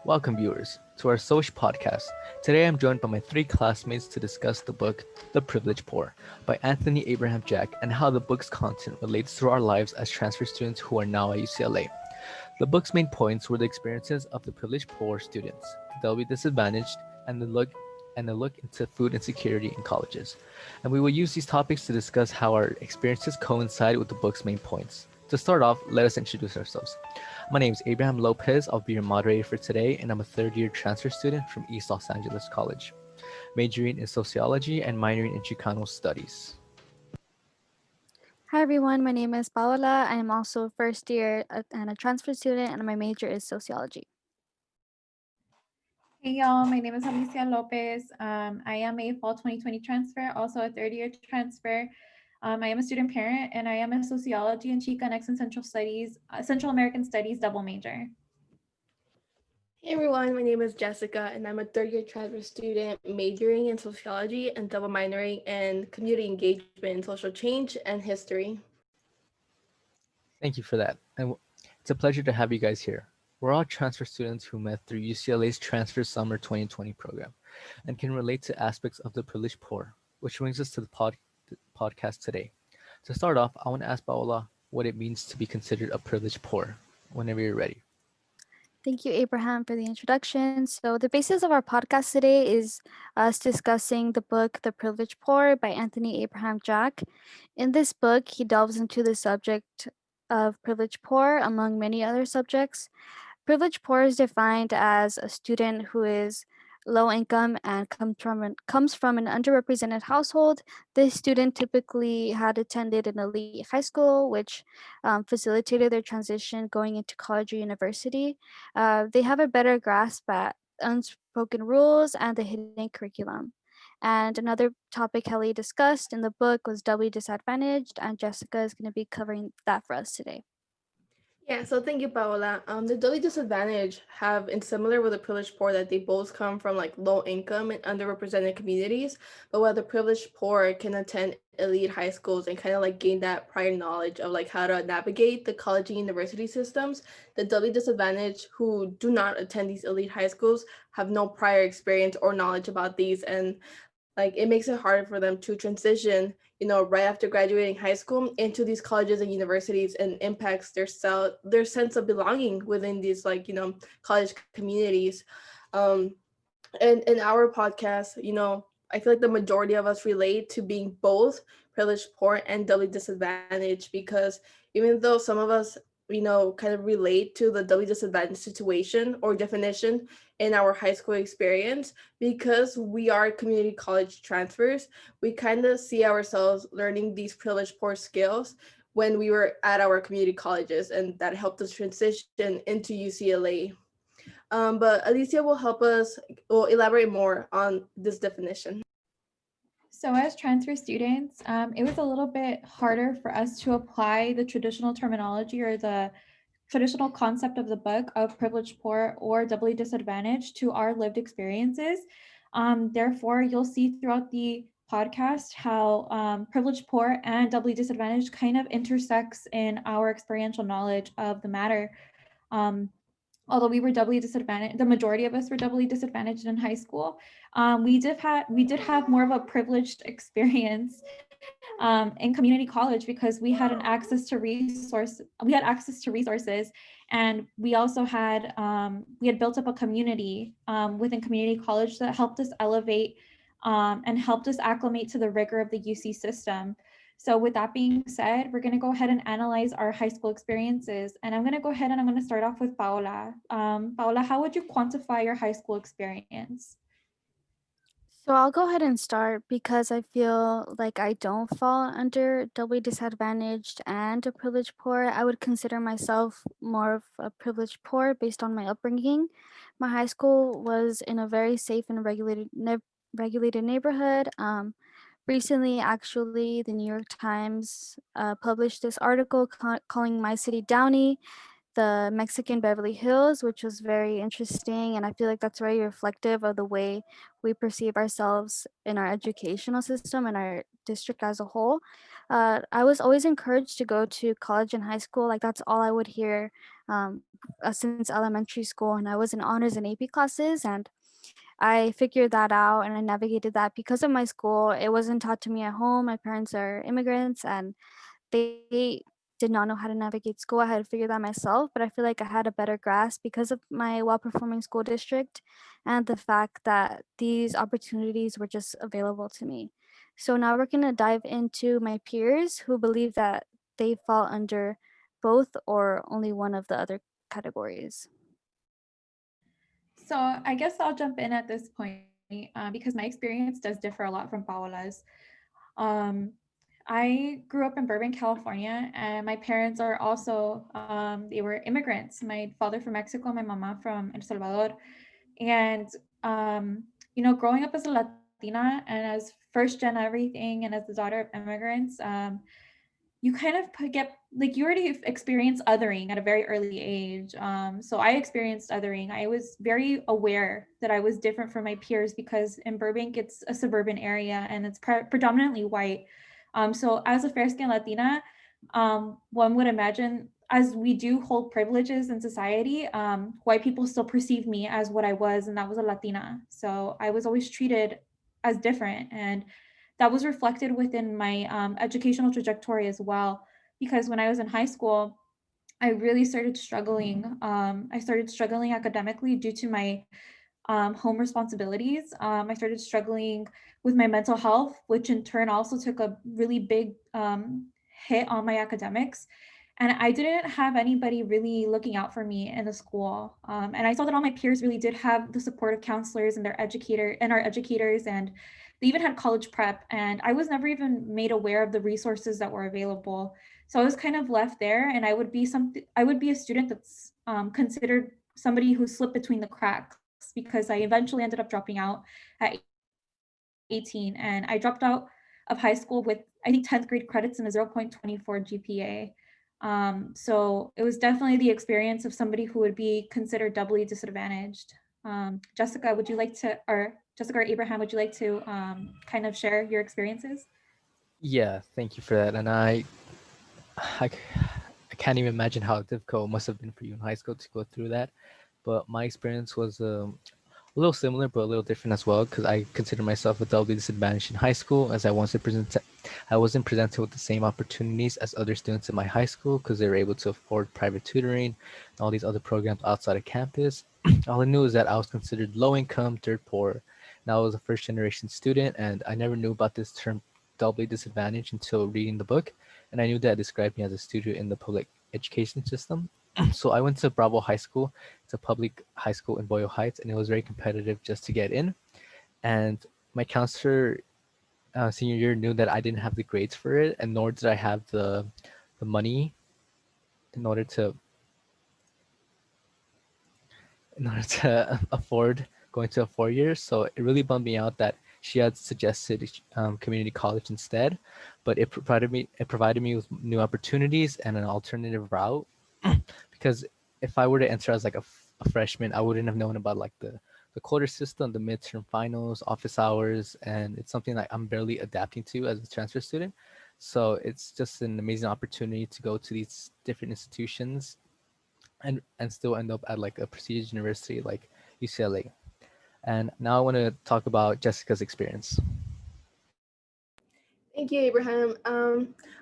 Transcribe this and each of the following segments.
Welcome, viewers, to our Soc podcast. Today I'm joined by my three classmates to discuss the book The Privileged Poor by Anthony Abraham Jack and how the book's content relates to our lives as transfer students who are now at UCLA. The book's main points were the experiences of the privileged poor students, the disadvantaged, and the look into food insecurity in colleges. And we will use these topics to discuss how our experiences coincide with the book's main points. To start off, let us introduce ourselves. My name is Abraham Lopez. I'll be your moderator for today, and I'm a third-year transfer student from East Los Angeles College, majoring in sociology and minoring in Chicano studies. Hi everyone, my name is Paola. I am also first year and a transfer student, and my major is sociology. Hey y'all, my name is Alicia Lopez. I am a fall 2020 transfer, also a third year transfer. I am a student parent and I am a sociology and Chicanx and Central American Studies double major. Hey everyone, my name is Jessica and I'm a third year transfer student majoring in sociology and double minoring in community engagement, social change, and history. Thank you for that. And it's a pleasure to have you guys here. We're all transfer students who met through UCLA's Transfer Summer 2020 program and can relate to aspects of the privileged poor, which brings us to the podcast today. To start off, I want to ask Paola what it means to be considered a privileged poor whenever you're ready. Thank you, Abraham, for the introduction. So, the basis of our podcast today is us discussing the book The Privileged Poor by Anthony Abraham Jack. In this book, he delves into the subject of privileged poor among many other subjects. Privileged poor is defined as a student who is low income and comes from an underrepresented household. This student typically had attended an elite high school, which facilitated their transition going into college or university. They have a better grasp at unspoken rules and the hidden curriculum. And another topic Kelly discussed in the book was doubly disadvantaged, and Jessica is going to be covering that for us today. Yeah, so thank you, Paola. The daily disadvantage have, and similar with the privileged poor, that they both come from like low income and underrepresented communities. But while the privileged poor can attend elite high schools and kind of like gain that prior knowledge of like how to navigate the college and university systems, the daily disadvantaged who do not attend these elite high schools have no prior experience or knowledge about these, and like it makes it harder for them to transition, right after graduating high school into these colleges and universities, and impacts their sense of belonging within these college communities. um and in our podcast, I feel like the majority of us relate to being both privileged poor and doubly disadvantaged, because even though some of us kind of relate to the doubly disadvantaged situation or definition in our high school experience, because we are community college transfers, we kind of see ourselves learning these privileged poor skills when we were at our community colleges, and that helped us transition into UCLA. But Alicia will elaborate more on this definition. So as transfer students, it was a little bit harder for us to apply the traditional terminology or the traditional concept of the book of privileged poor or doubly disadvantaged to our lived experiences. Therefore, you'll see throughout the podcast how privileged poor and doubly disadvantaged kind of intersects in our experiential knowledge of the matter. Um, Although we were doubly disadvantaged, the majority of us were doubly disadvantaged in high school. We did have more of a privileged experience in community college, because we had access to resources, and we had built up a community within community college that helped us elevate and helped us acclimate to the rigor of the UC system. So with that being said, we're going to go ahead and analyze our high school experiences. And I'm going to go ahead and I'm going to start off with Paola. Paola, how would you quantify your high school experience? So I'll go ahead and start because I feel like I don't fall under doubly disadvantaged and a privileged poor. I would consider myself more of a privileged poor based on my upbringing. My high school was in a very safe and regulated neighborhood. Recently, actually, the New York Times published this article calling my city Downey, the Mexican Beverly Hills, which was very interesting. And I feel like that's very reflective of the way we perceive ourselves in our educational system and our district as a whole. I was always encouraged to go to college and high school. Like that's all I would hear since elementary school. And I was in honors and AP classes, and I figured that out and I navigated that because of my school. It wasn't taught to me at home. My parents are immigrants and they did not know how to navigate school. I had to figure that myself, but I feel like I had a better grasp because of my well performing school district and the fact that these opportunities were just available to me. So now we're going to dive into my peers who believe that they fall under both or only one of the other categories. So I guess I'll jump in at this point because my experience does differ a lot from Paola's. Um, I grew up in Burbank, California, and my parents are also, they were immigrants. My father from Mexico, my mama from El Salvador. And, growing up as a Latina and as first gen everything and as the daughter of immigrants, you kind of get like you already experienced othering at a very early age. So I experienced othering. I was very aware that I was different from my peers because in Burbank, it's a suburban area and it's predominantly white. So as a fair skinned Latina, one would imagine as we do hold privileges in society, white people still perceive me as what I was, and that was a Latina. So I was always treated as different. And that was reflected within my educational trajectory as well. Because when I was in high school, I really started struggling. I started struggling academically due to my home responsibilities. I started struggling with my mental health, which in turn also took a really big hit on my academics. And I didn't have anybody really looking out for me in the school. And I saw that all my peers really did have the support of counselors and their educator and our educators, and they even had college prep. And I was never even made aware of the resources that were available. So I was kind of left there, and I would be a student that's considered somebody who slipped between the cracks because I eventually ended up dropping out at 18, and I dropped out of high school with I think 10th grade credits and a 0.24 GPA. So it was definitely the experience of somebody who would be considered doubly disadvantaged. Jessica, would you like to, or Jessica or Abraham, would you like to kind of share your experiences? Yeah, thank you for that. And I, I can't even imagine how difficult it must have been for you in high school to go through that. But my experience was a little similar, but a little different as well, because I consider myself a doubly disadvantaged in high school, as I wasn't presented with the same opportunities as other students in my high school, because they were able to afford private tutoring and all these other programs outside of campus. All I knew is that I was considered low income, dirt poor, and I was a first generation student, and I never knew about this term doubly disadvantaged until reading the book, and I knew that it described me as a student in the public education system. So I went to Bravo High School. It's a public high school in Boyle Heights, and it was very competitive just to get in. And my counselor senior year knew that I didn't have the grades for it, and nor did I have the money in order to afford going to a 4 year. So it really bummed me out that she had suggested community college instead, but it provided me with new opportunities and an alternative route. Because if I were to enter as like a freshman, I wouldn't have known about like the quarter system, the midterm finals, office hours, and it's something that I'm barely adapting to as a transfer student. So it's just an amazing opportunity to go to these different institutions and still end up at like a prestigious university like UCLA. And now I want to talk about Jessica's experience. Thank you, Abraham.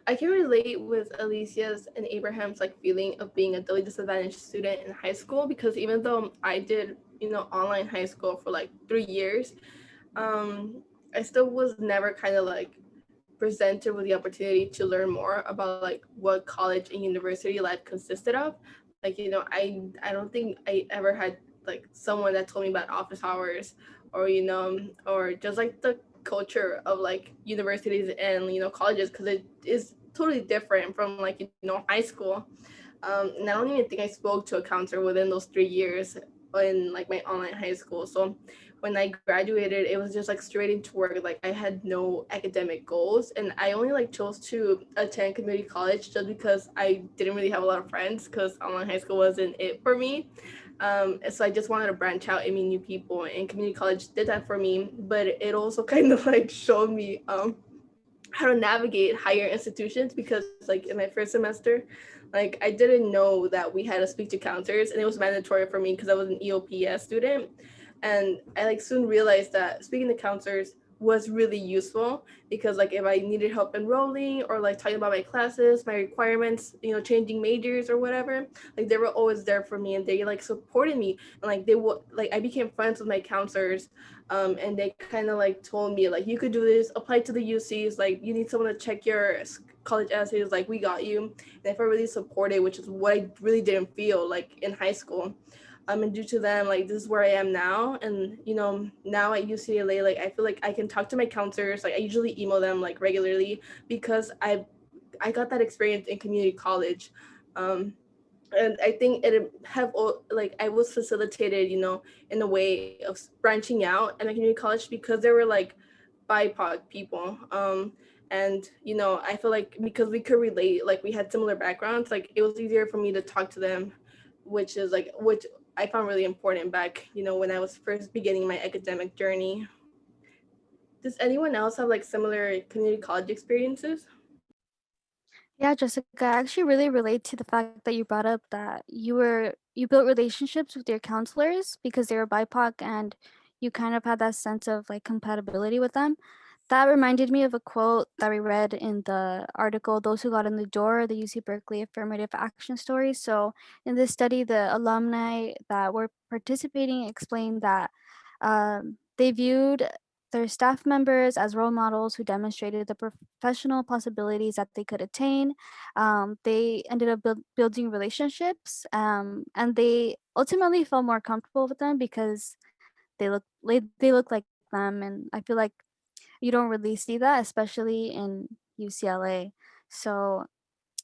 I can relate with Alicia's and Abraham's like feeling of being a doubly disadvantaged student in high school, because even though I did, online high school for like 3 years, I still was never kind of like presented with the opportunity to learn more about like what college and university life consisted of. Like, I don't think I ever had like someone that told me about office hours, or or just like the culture of like universities and colleges, because it is totally different from like high school. And I don't even think I spoke to a counselor within those 3 years in like my online high school. So when I graduated, it was just like straight into work. Like I had no academic goals, and I only like chose to attend community college just because I didn't really have a lot of friends, because online high school wasn't it for me. And so I just wanted to branch out and meet new people, and community college did that for me. But it also kind of like showed me how to navigate higher institutions, because like in my first semester, like I didn't know that we had to speak to counselors, and it was mandatory for me because I was an EOPS student. And I like soon realized that speaking to counselors was really useful, because like if I needed help enrolling or like talking about my classes, my requirements, changing majors or whatever, like they were always there for me, and they like supported me, and like they would like I became friends with my counselors. And they kind of like told me like, you could do this, apply to the UCs, like you need someone to check your college essays, like we got you. And I felt really supported, which is what I really didn't feel like in high school. And due to them, like this is where I am now. And now at UCLA, like I feel like I can talk to my counselors. Like I usually email them like regularly, because I got that experience in community college. And I think it have like I was facilitated, in a way of branching out in a community college, because there were like BIPOC people. And I feel like because we could relate, like we had similar backgrounds, like it was easier for me to talk to them, which I found really important back, when I was first beginning my academic journey. Does anyone else have like similar community college experiences? Yeah, Jessica, I actually really relate to the fact that you brought up that you built relationships with your counselors because they were BIPOC and you kind of had that sense of like compatibility with them. That reminded me of a quote that we read in the article "Those Who Got in the Door: The UC Berkeley Affirmative Action Story." So, in this study, the alumni that were participating explained that they viewed their staff members as role models who demonstrated the professional possibilities that they could attain. They ended up building relationships, and they ultimately felt more comfortable with them because they look like them. And I feel like you don't really see that, especially in UCLA. So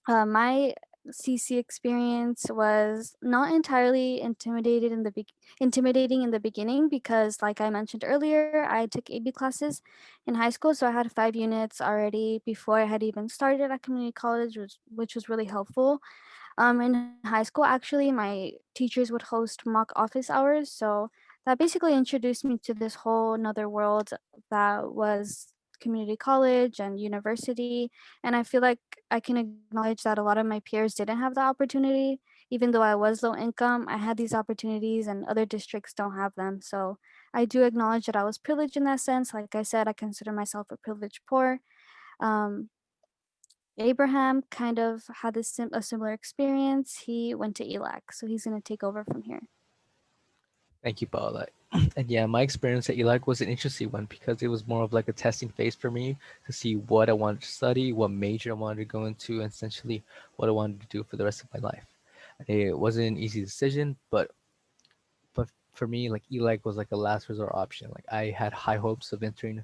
my CC experience was not entirely intimidating in the beginning because, like I mentioned earlier, I took AB classes in high school, so I had 5 units already before I had even started at community college, which was really helpful. In high school, actually, my teachers would host mock office hours, so that basically introduced me to this whole another world that was community college and university. And I feel like I can acknowledge that a lot of my peers didn't have the opportunity. Even though I was low income, I had these opportunities and other districts don't have them. So I do acknowledge that I was privileged in that sense. Like I said, I consider myself a privileged poor. Um, Abraham kind of had a similar experience. He went to ELAC, so he's going to take over from here. Thank you, Paola. And yeah, my experience at ELAC was an interesting one because it was more of like a testing phase for me to see what I wanted to study, what major I wanted to go into, and essentially what I wanted to do for the rest of my life. It wasn't an easy decision, but for me, like ELAC was like a last resort option. Like I had high hopes of entering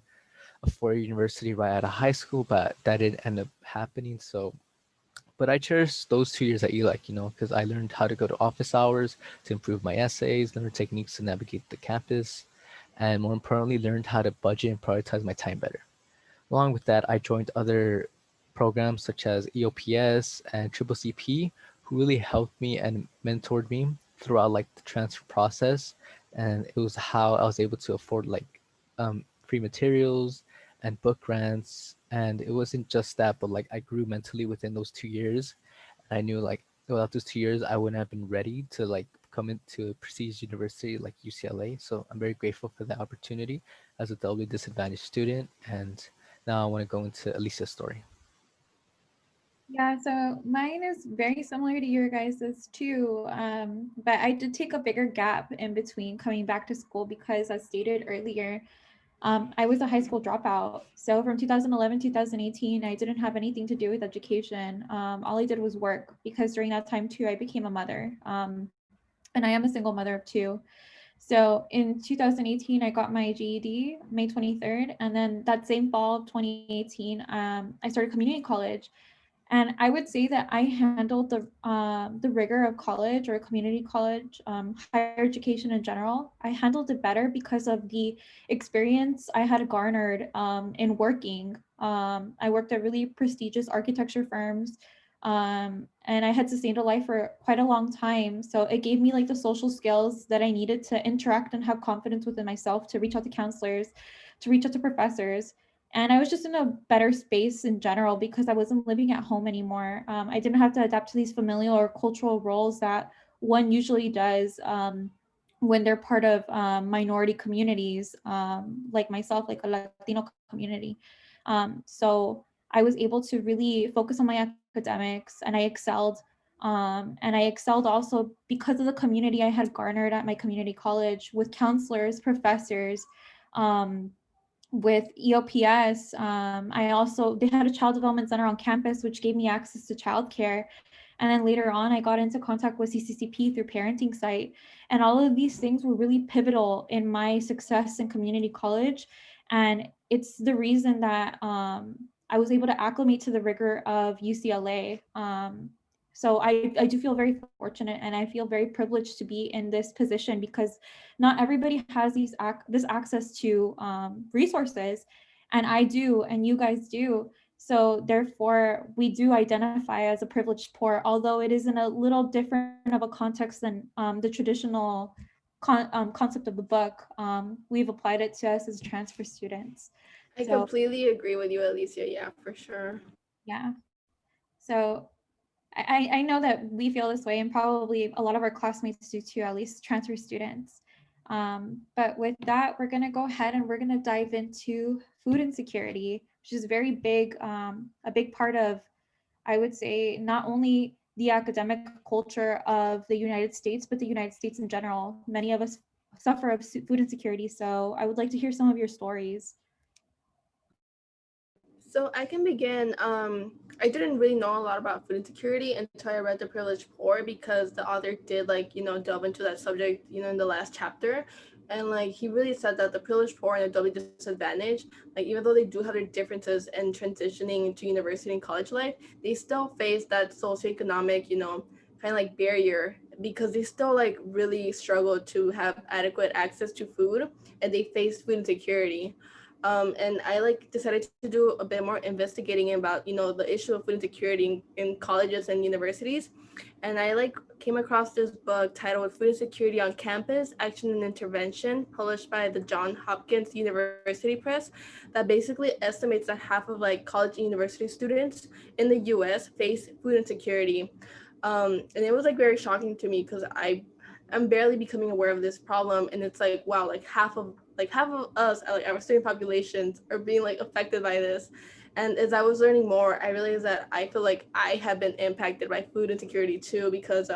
a four-year university right out of high school, but that didn't end up happening. So but I cherish those 2 years at ELAC, because I learned how to go to office hours to improve my essays, learned techniques to navigate the campus, and more importantly, learned how to budget and prioritize my time better. Along with that, I joined other programs such as EOPS and Triple CP, who really helped me and mentored me throughout like the transfer process. And it was how I was able to afford like free materials and book grants. And it wasn't just that, but like I grew mentally within those 2 years. And I knew like without those 2 years, I wouldn't have been ready to like come into a prestigious university like UCLA. So I'm very grateful for the opportunity as a doubly disadvantaged student. And now I want to go into Alicia's story. Yeah, so mine is very similar to your guys's too. But I did take a bigger gap in between coming back to school because, as stated earlier, I was a high school dropout. So from 2011 2018, I didn't have anything to do with education. All I did was work because during that time too, I became a mother. And I am a single mother of two. So in 2018, I got my GED May 23rd. And then that same fall of 2018, I started community college. And I would say that I handled the rigor of college or community college, higher education in general. I handled it better because of the experience I had garnered in working. I worked at really prestigious architecture firms, and I had sustained a life for quite a long time. So it gave me like the social skills that I needed to interact and have confidence within myself, to reach out to counselors, to reach out to professors. And I was just in a better space in general because I wasn't living at home anymore. I didn't have to adapt to these familial or cultural roles that one usually does when they're part of minority communities, like myself, like a Latino community. So I was able to really focus on my academics, and I excelled. And I excelled also because of the community I had garnered at my community college with counselors, professors, um, with EOPS. I also, they had a child development center on campus, which gave me access to childcare. And then later on, I got into contact with CCCP through Parenting Site. And all of these things were really pivotal in my success in community college. And it's the reason that I was able to acclimate to the rigor of UCLA. So I do feel very fortunate, and I feel very privileged to be in this position because not everybody has this access to resources, and I do, and you guys do. So therefore, we do identify as a privileged poor, although it is in a little different of a context than the traditional concept of the book. We've applied it to us as transfer students. I So completely agree with you, Alicia. Yeah, for sure. yeah. So I know that we feel this way, and probably a lot of our classmates do too, at least transfer students. But with that, we're going to go ahead and we're going to dive into food insecurity, which is very big, a big part of, I would say, not only the academic culture of the United States, but the United States in general. Many of us suffer of food insecurity. So I would like to hear some of your stories. So I can begin. I didn't really know a lot about food insecurity until I read The Privileged Poor, because the author did, like, delve into that subject, in the last chapter. And like he really said that the privileged poor and the doubly disadvantaged, like even though they do have their differences in transitioning into university and college life, they still face that socioeconomic, kind of like barrier, because they still like really struggle to have adequate access to food, and they face food insecurity. And I like decided to do a bit more investigating about the issue of food insecurity in colleges and universities. And I like came across this book titled Food Insecurity on Campus: Action and Intervention, published by the Johns Hopkins University Press, that basically estimates that half of like college and university students in the US face food insecurity. And it was like very shocking to me, because I'm barely becoming aware of this problem, and it's like, wow, like half of us, like our student populations, are being like affected by this. And as I was learning more, I realized that I feel like I have been impacted by food insecurity too, because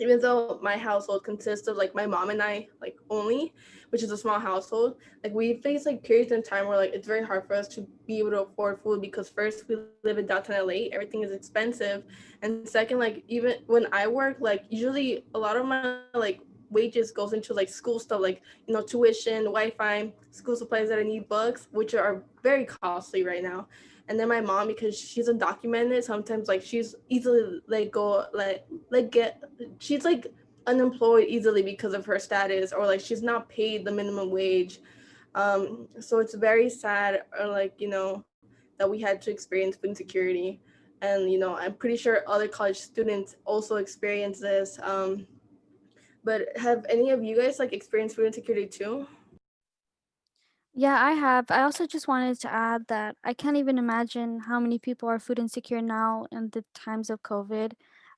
even though my household consists of like my mom and I like only, which is a small household, like we face like periods in time where like it's very hard for us to be able to afford food, because first we live in downtown LA, everything is expensive, and second, like even when I work, like usually a lot of my like wages goes into like school stuff, like tuition, Wi-Fi, school supplies that I need, books, which are very costly right now. And then my mom, because she's undocumented, sometimes like she's easily like go like get she's like unemployed easily because of her status, or like she's not paid the minimum wage. So it's very sad, or like that we had to experience food insecurity. And I'm pretty sure other college students also experience this. But have any of you guys like experienced food insecurity too? Yeah, I have. I also just wanted to add that I can't even imagine how many people are food insecure now in the times of COVID.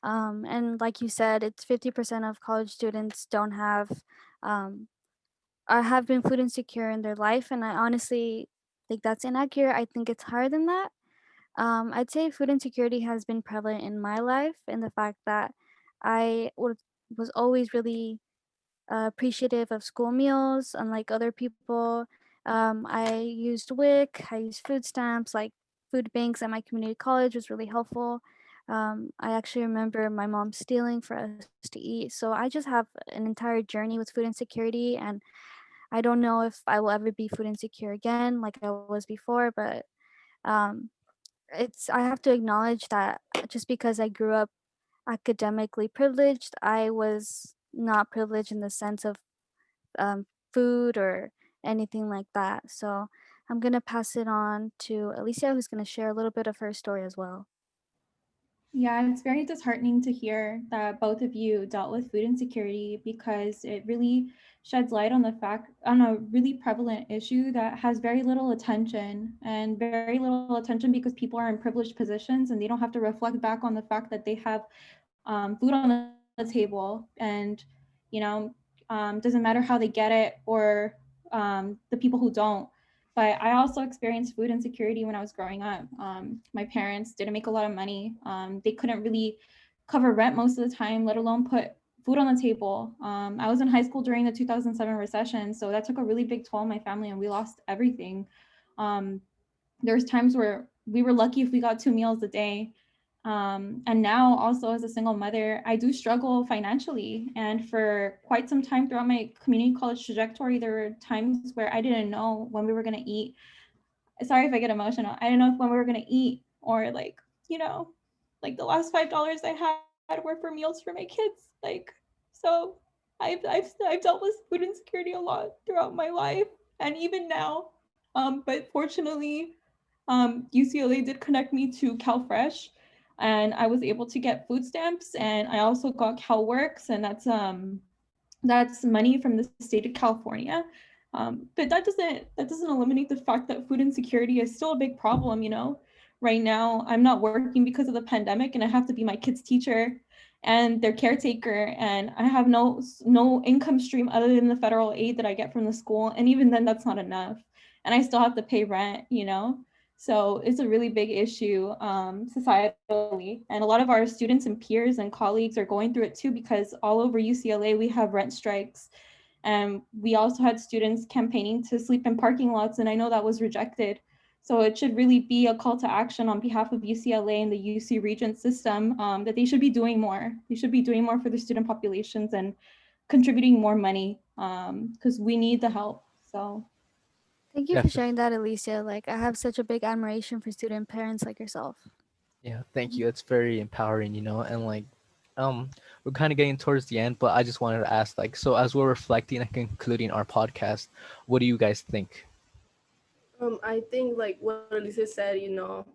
And like you said, it's 50% of college students don't have, um, or have been food insecure in their life. And I honestly think that's inaccurate. I think it's higher than that. I'd say food insecurity has been prevalent in my life, in the fact that was always really appreciative of school meals, unlike other people. I used WIC, I used food stamps, like food banks at my community college was really helpful. I actually remember my mom stealing for us to eat. So I just have an entire journey with food insecurity, and I don't know if I will ever be food insecure again like I was before, but um, I have to acknowledge that just because I grew up academically privileged, I was not privileged in the sense of um, food or anything like that. So I'm going to pass it on to Alicia, who's going to share a little bit of her story as well. Yeah, it's very disheartening to hear that both of you dealt with food insecurity because it really sheds light on the fact on a really prevalent issue that has very little attention and very little attention because people are in privileged positions and they don't have to reflect back on the fact that they have food on the table and doesn't matter how they get it or the people who don't. But I also experienced food insecurity when I was growing up. My parents didn't make a lot of money. They couldn't really cover rent most of the time, let alone put food on the table. I was in high school during the 2007 recession, so that took a really big toll on my family and we lost everything. Um, there's times where we were lucky if we got 2 meals a day. And now also as a single mother, I do struggle financially. And for quite some time throughout my community college trajectory, there were times where I didn't know when we were going to eat. Sorry if I get emotional. I didn't know when we were going to eat or like the last $5 I had were for meals for my kids. So I've dealt with food insecurity a lot throughout my life and even now. But fortunately, UCLA did connect me to CalFresh, and I was able to get food stamps, and I also got CalWorks, and that's money from the state of California. But that doesn't eliminate the fact that food insecurity is still a big problem. Right now I'm not working because of the pandemic, and I have to be my kid's teacher and their caretaker, and I have no income stream other than the federal aid that I get from the school, and even then that's not enough, and I still have to pay rent. So it's a really big issue societally. And a lot of our students and peers and colleagues are going through it too, because all over UCLA, we have rent strikes. And we also had students campaigning to sleep in parking lots. And I know that was rejected. So it should really be a call to action on behalf of UCLA and the UC Regent system that they should be doing more. They should be doing more for the student populations and contributing more money because we need the help. So Thank you for Definitely. sharing that, Alicia. Like, I have such a big admiration for student parents like yourself. Yeah, thank you. It's very empowering, and like we're kind of getting towards the end, but I just wanted to ask, like, so as we're reflecting and concluding our podcast, what do you guys think? I think like what Alicia said, you know,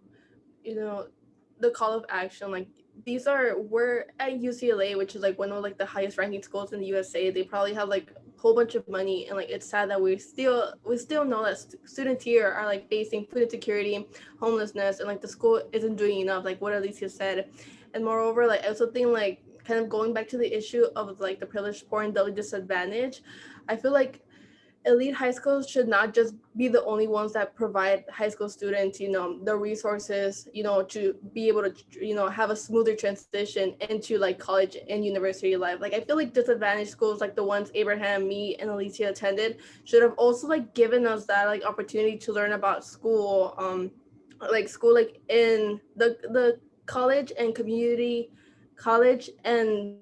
the call of action, like we're at UCLA, which is like one of like the highest ranking schools in the USA. They probably have like a whole bunch of money, and like it's sad that we still know that students here are like facing food insecurity, homelessness, and like the school isn't doing enough, like what Alicia said. And moreover, like I also think like kind of going back to the issue of like the privileged, poor, and the disadvantaged, I feel like elite high schools should not just be the only ones that provide high school students, the resources, to be able to, have a smoother transition into like college and university life. Like I feel like disadvantaged schools like the ones Abraham, me, and Alicia attended should have also like given us that like opportunity to learn about school, like in the college and community college and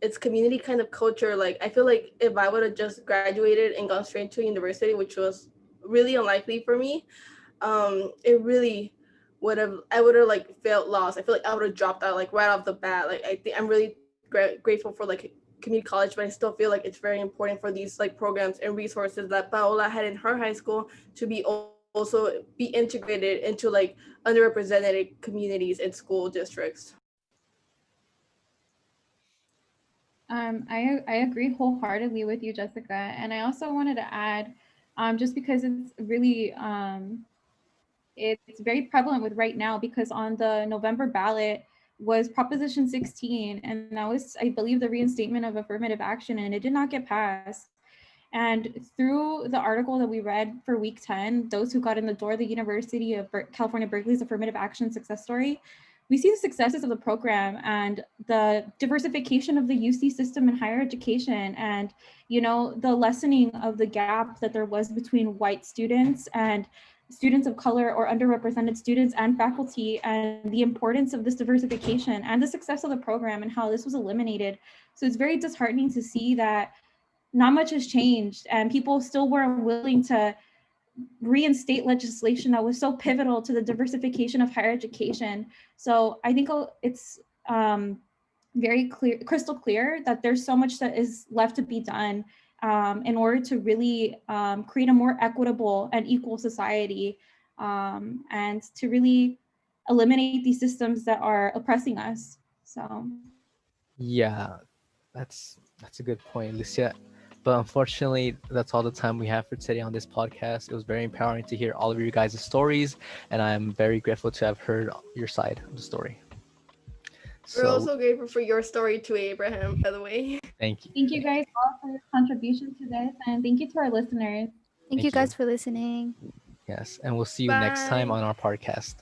its community kind of culture. Like I feel like if I would have just graduated and gone straight to university, which was really unlikely for me, it really I would have like felt lost. I feel like I would have dropped out like right off the bat. Like I think I'm really grateful for like community college, but I still feel like it's very important for these like programs and resources that Paola had in her high school to be also be integrated into like underrepresented communities and school districts. I agree wholeheartedly with you, Jessica. And I also wanted to add, just because it's very prevalent with right now, because on the November ballot was Proposition 16, and that was, I believe, the reinstatement of affirmative action, and it did not get passed. And through the article that we read for week 10, those who got in the door, the University of California, Berkeley's affirmative action success story, we see the successes of the program and the diversification of the UC system in higher education, and the lessening of the gap that there was between white students and students of color or underrepresented students and faculty, and the importance of this diversification and the success of the program and how this was eliminated. So it's very disheartening to see that not much has changed and people still weren't willing to reinstate legislation that was so pivotal to the diversification of higher education. So I think it's very clear, crystal clear, that there's so much that is left to be done in order to really create a more equitable and equal society, and to really eliminate these systems that are oppressing us. So Yeah, that's a good point, Alicia. But unfortunately, that's all the time we have for today on this podcast. It was very empowering to hear all of your guys' stories, and I'm very grateful to have heard your side of the story. We're So also grateful for your story too, Abraham, by the way. thank you. thank you guys all for your contribution to this, and thank you to our listeners. Thank you Thank you. guys for listening. Yes, and we'll see you next time Bye. on our podcast.